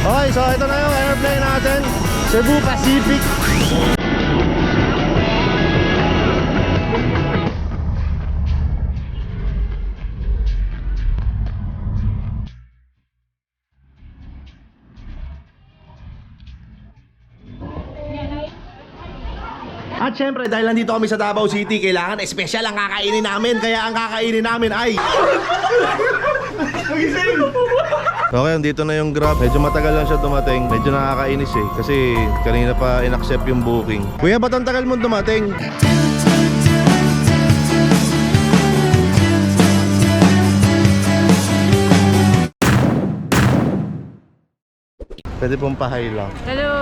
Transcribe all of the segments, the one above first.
Okay, so ito na yung airplane natin, Cebu Pacific. At syempre, dahil nandito kami sa Davao City, kailangan special ang kakainin namin. Kaya ang kakainin namin ay... Okay, dito na yung Grab. Medyo matagal lang siya dumating. Medyo nakakainis eh. Kasi kanina pa in-accept yung booking. Kuya, ba't ang tagal mo dumating? Pwede pong pahay lang. Hello!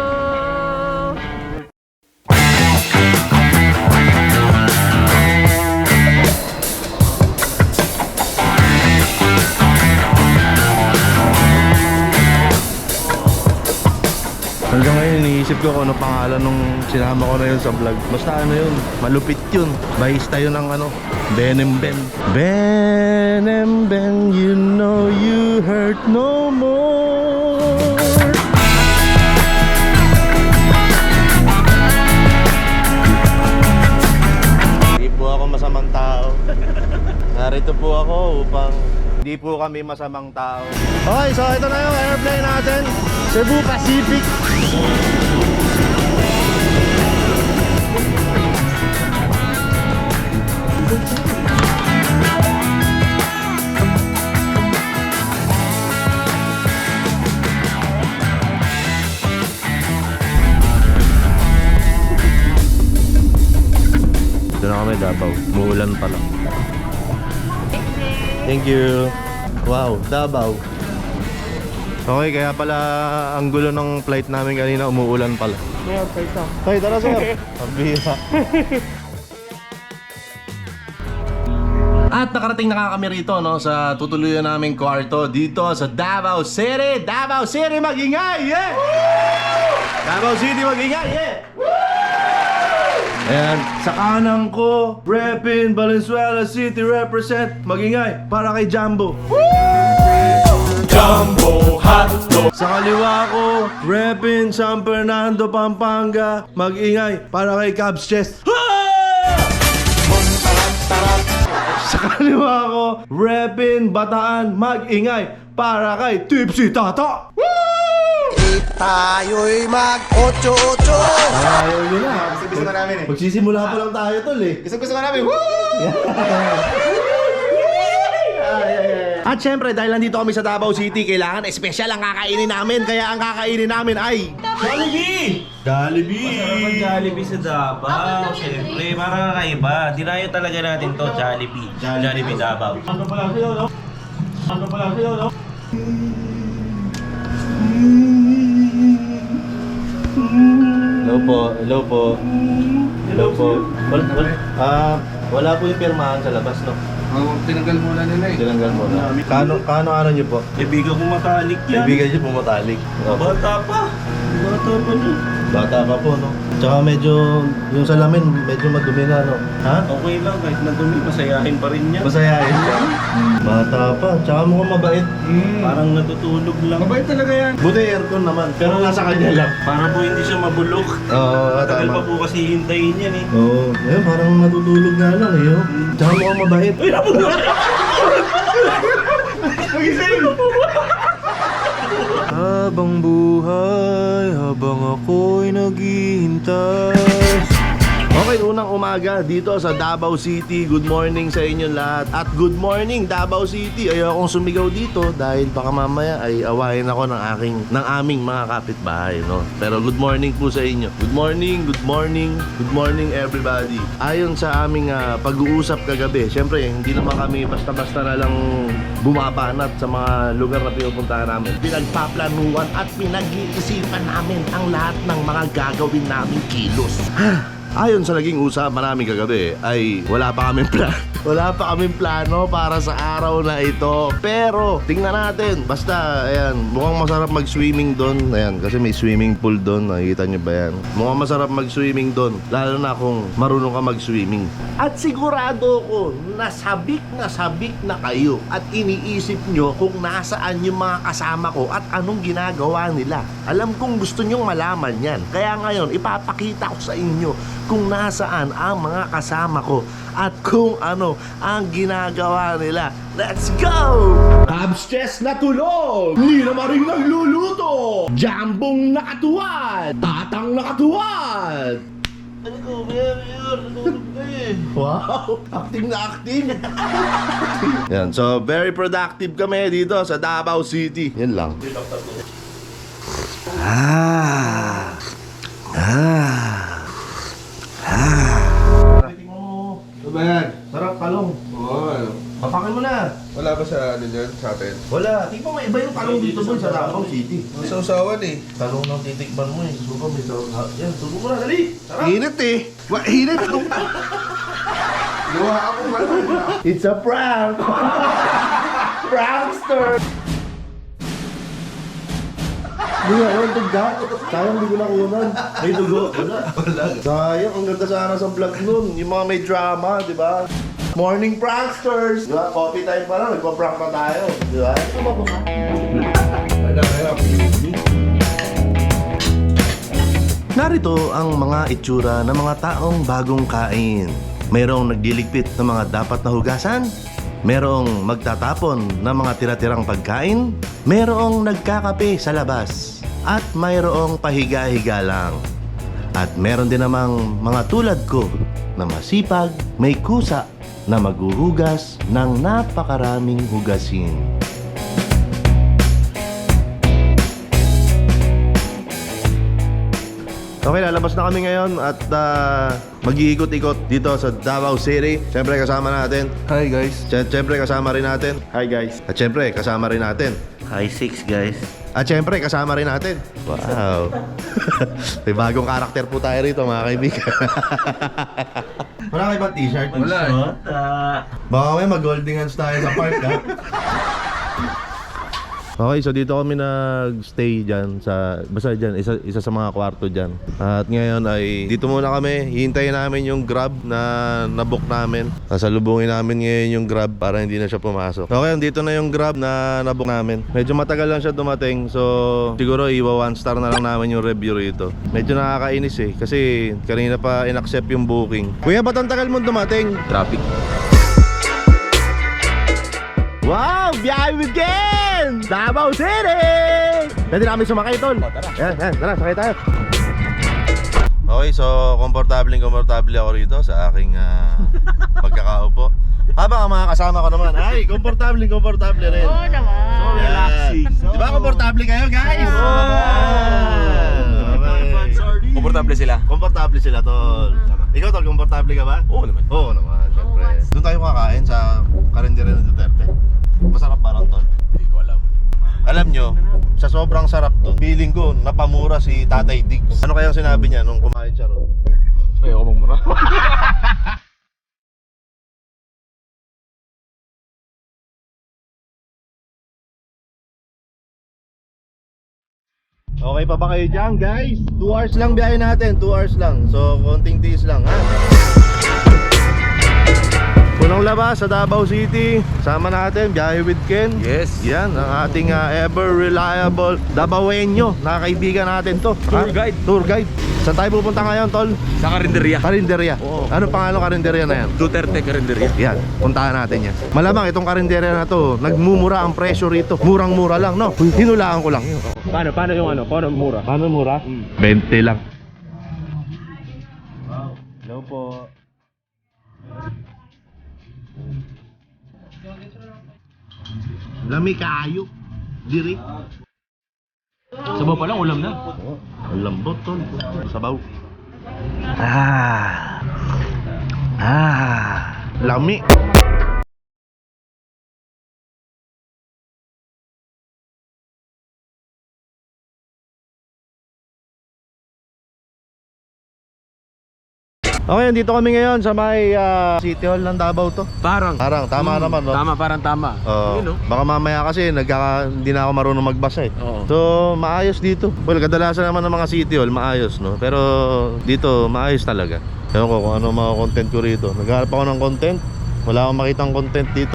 Hanggang ngayon iniisip ko kung ano pangalan nung sinama ko na yun sa vlog. Basta ano yun, malupit yun. Bahista yun ng ano, Benem Ben. Benem Ben, you know you hurt no more. Hindi po ako masamang tao. Narito po ako upang hindi po kami masamang tao. Okay, so ito na yung airplane natin, Cebu Pacific. Ito na kami, Davao. Muulan pa lang. Thank you. Wow, Davao. Okay, kaya pala ang gulo ng flight namin kanina, umuulan pala. Yeah, flight lang. Hey, tara sir. Pabira. At nakarating na kami rito, no, sa tutuluyan naming kwarto dito sa Davao City. Davao City, mag-ingay! Yeah! Davao City, mag-ingay! Yeah! Ayan, sa kanan ko, Repin, Valenzuela City represent, mag-ingay para kay Jumbo. Jumbo Hotdog. Sa kaliwa ko, Repin, San Fernando, Pampanga, mag-ingay para kay Cubs Chest. Sa kaliwa ko, Repin, Bataan, mag-ingay para kay Tipsy Tata. Tayo'y mag-8-8. Ayaw nyo na. Gusto ko namin eh. Magsisimula pa lang tayo tol eh. Gusto ko namin. Woo! At syempre, dahil nandito kami sa Davao City, kailangan special ang kakainin namin. Kaya ang kakainin namin ay... Jollibee! Jollibee! Masarap ang Jollibee sa Davao. Siyempre, para kakaiba. Dinayo talaga natin to, Jollibee. Jollibee Davao. Ano pala sa'yo, no? Ano pala sa'yo, no? Hello po, hello po. Hello po. Wala po yung pirmahan sa labas, no? Tinanggal muna nila eh. Tinanggal mo na. Kano ano nyo po? Ibigan ko matalik yan. Kaibigan nyo pumatalik. Bata pa. Bata pa niya. Bata pa po, no? Tsaka medyo, yung salamin, medyo madumi na, no? Ha? Okay lang, kahit madumi, masayahin pa rin yan. Masayahin ka. Bata pa. Tsaka mukhang mabait. Parang natutulog lang. Mabait talaga yan. Buti aircon naman, pero nasa kanya lang. Para po hindi siya mabulok. Oo, Tagal pa tama. po kasi hintayin yan eh. Oo, parang natutulog nga lang eh. Oh. Tsaka mukhang mabait. Ay, nabulok! Magising! Habang buhay, habang ako'y naghihintay. Okay, unang umaga dito sa Davao City. Good morning sa inyo lahat. At good morning Davao City. Ayokong sumigaw dito dahil baka mamaya ay awayin ako ng aming mga kapitbahay, no? Pero good morning po sa inyo. Good morning, good morning, good morning everybody. Ayon sa aming pag-uusap kagabi, syempre hindi naman kami basta-basta na lang bumabanat sa mga lugar na pinupuntahan namin. Pinagpaplanuhan at pinag-iisipan namin ang lahat ng mga gagawin naming kilos. Ayon sa naging usapan namin kagabi ay wala pa kaming plan. Wala pa kaming plano para sa araw na ito. Pero, tingnan natin. Basta, ayan, mukhang masarap mag-swimming doon. Ayan, kasi may swimming pool doon. Nakikita nyo ba yan? Mukhang masarap mag-swimming doon. Lalo na kung marunong ka mag-swimming. At sigurado ko, nasabik na kayo. At iniisip nyo kung nasaan yung mga kasama ko at anong ginagawa nila. Alam kong gusto nyong malaman yan. Kaya ngayon, ipapakita ko sa inyo kung nasaan ang mga kasama ko at kung ano ang ginagawa nila. Let's go! Cubs chess na tulog! Nina Maring nagluluto! Jambong nakatuwad! Tatang nakatuwad! Ano ko, Mayor? Wow! Acting na acting! Yan, so very productive kami dito sa Davao City. Yan lang. Ah! Ano ba yan? Sarap kalong. Oo, ano? Papakin mo na. Wala ba sa ano dyan, sa atin? Wala. Tingnan mo, iba yung talong dito boy sa Davao City. May sausawan eh. Talong ng titikman mo eh. Suka, may talong. Yan, suka mo na, dali. Sarap. Init eh. Init. Gawa ako ba? It's a prank. Prankster. Hindi nga, yung tugga. Sayang, hindi ko nakunan. May dugo. Wala. Sayang, ang ganda sana sa vlog nun. Yung mga may drama, di ba? Morning pranksters! Di ba? Coffee time pa lang, nagpa-prank pa tayo. Di ba? Narito ang mga itsura ng mga taong bagong kain. Mayroong nagliligpit ng mga dapat na hugasan, merong magtatapon ng mga tira-tirang pagkain, merong nagkakape sa labas, at mayroong pahiga-higa lang. At meron din namang mga tulad ko na masipag, may kusa na maghuhugas ng napakaraming hugasin. Okay, lalabas na kami ngayon at mag-iikot-ikot dito sa Davao City. Siyempre kasama natin. Hi guys. Siyempre kasama rin natin. Hi guys. At siyempre kasama rin natin. Hi 6 guys. At siyempre kasama rin natin. Wow. May bagong karakter po tayo rito mga kaibigan. Wala kayo bang t-shirt? Wala eh. Baka may mag-holding hands tayo sa park ha. Okay, so dito kami nag-stay dyan sa, basta dyan, isa sa mga kwarto dyan. At ngayon ay dito muna kami, hihintayin namin yung Grab na nabook namin. Sasalubungin namin ngayon yung Grab para hindi na siya pumasok. Okay, dito na yung Grab na nabook namin. Medyo matagal lang siya dumating, so siguro iwa 1 star na lang namin yung review rito. Medyo nakakainis eh, kasi kanina pa in-accept yung booking. Kuya, ba't ang tagal mo dumating? Traffic. Wow! Biyahe weekend! Davao City! Pwede na kami sumakay, tol. Yan, tara, sakay tayo. Okay, so komportable ako rito sa aking pagkakaupo. Habang ang mga kasama ko naman, ay, komportable rin. Oo naman. So relaxing. Di ba komportable kayo, guys? Komportable sila. Komportable sila, tol. Ikaw, tol, komportable ka ba? Oo naman. Oo naman, syempre. Doon tayo kakain sa karinderya ng Duterte. Masarap ba ron, tol? Hindi ko alam. Alam nyo, sa sobrang sarap to, feeling ko napamura si Tatay Diggs. Ano kayang sinabi niya nung kumain siya ron? Ayoko magmura. Okay pa ba kayo dyan, guys? 2 hours lang biyahe natin, 2 hours lang. So, konting tiis lang, ha? Punong labas sa Davao City. Sama natin, biyahe with Ken. Yes. Yan, ang ating ever reliable Davaoenyo na kaibigan natin to. Tour guide. Tour guide. Saan tayo pupunta ngayon, tol? Sa karinderya. Karinderya. Oo. Anong pangalan ng karinderya na yan? Duterte karinderya. Yan, puntahan natin yan. Malamang itong karinderya na to, nagmumura ang presyo rito. Murang-mura lang, no? Hinulaan ko lang. Paano yung ano? Paano mura? Paano mura? 20 lang. Hello po. Lami kayo. Diri. Sabaw pa lang, ulam na. Oh, ang lambot, tol. Sabaw. Lami. Okay, dito kami ngayon sa may City Hall ng Davao to. Parang. Tama naman, no? Tama, parang tama. Oo. Yun, no? Baka mamaya kasi hindi na ako marunong magbasa eh. Oo. So, maayos dito. Well, kadalasan naman ng mga City Hall, maayos, no? Pero dito, maayos talaga. Ewan ko kung ano mga content ko rito. Naghahanap ako ng content. Wala akong makitang content dito.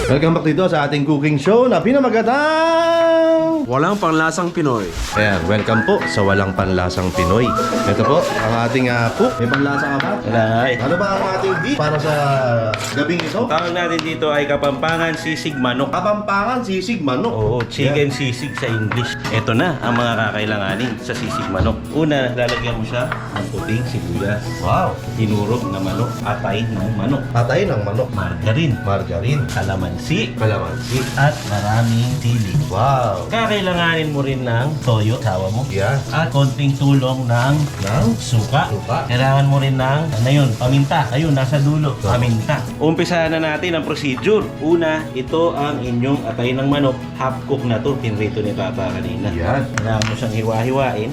Welcome back dito sa ating cooking show na pinamagatang... Walang panglasang Pinoy. Ayan, welcome po sa Walang Panlasang Pinoy. Ito po, ang ating cook. May panlasa ka ba? Wala eh. Ano ba ang ating dish para sa gabing ito? Tawag natin dito ay Kapampangan Sisig Manok. Kapampangan, sisig, manok. Oo, chicken sisig sa English. Ito na ang mga kakailanganin sa sisig manok. Una, lalagyan mo siya ng puting sibuyas. Wow. Tinurog na manok, atay ng manok, Patay ng manok. margarin, Margarine. kalamansi, Kalamansi. at maraming sili. Wow. Kakailanganin mo rin ng toyo, sawa mo. Yan. At konting tulong ng suka. Suka. Kailangan mo rin ng, paminta. Ayun, nasa dulo. Paminta. Umpisahan na natin ang procedure. Una, ito ang inyong atay ng manok. Half cook na to. Pinrito ni Papa kanina. Yan. Kailangan mo siyang hiwa-hiwain.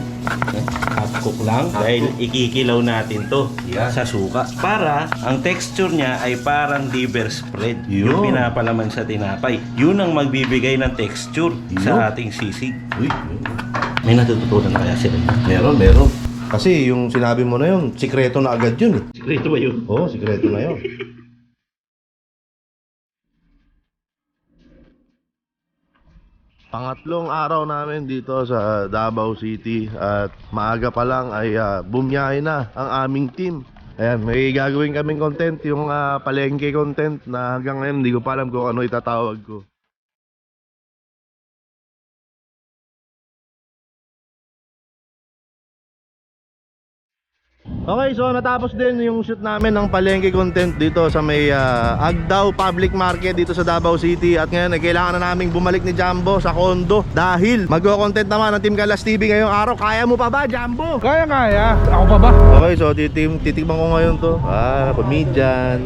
Half cook lang. Dahil ikikilaw natin to Yan. sa suka. Para ang texture niya ay parang liver spread. Yun. Yung pinapalaman sa tinapay. Yun ang magbibigay ng texture sa ating sisig. Uy. May natututunan kaya sila. Meron. Kasi yung sinabi mo na yun, sikreto na agad yun eh. Sikreto ba yun? Oo, sikreto na yun. Pangatlong araw namin dito sa Davao City at maaga pa lang ay bumiyahe na ang aming team. Ayan, may gagawin kaming content, yung palengke content na hanggang ngayon hindi ko pa alam kung ano itatawag ko. Okay, so natapos din yung shoot namin ng palengke content dito sa may Agdao Public Market dito sa Davao City. At ngayon, kailangan na naming bumalik ni Jumbo sa condo dahil magko-content naman ng Team Kalas TV ngayong araw. Kaya mo pa ba, Jumbo? Kaya. Ako pa ba? Okay, so titikman ko ngayon to. Comedian.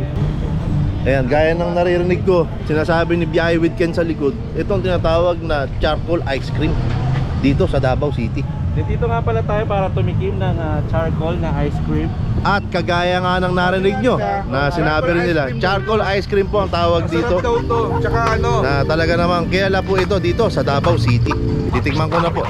Ayan, gaya ng naririnig ko, sinasabi ni Biyahe with Ken sa likod, itong tinatawag na charcoal ice cream dito sa Davao City. Dito nga pala tayo para tumikim ng charcoal na ice cream. At kagaya nga ng narinig nyo na sinabi rin nila, charcoal ice cream po ang tawag dito. Sarap daw to. Tsaka ano, Na talaga namang kilala po ito dito sa Davao City. Titikman ko na po.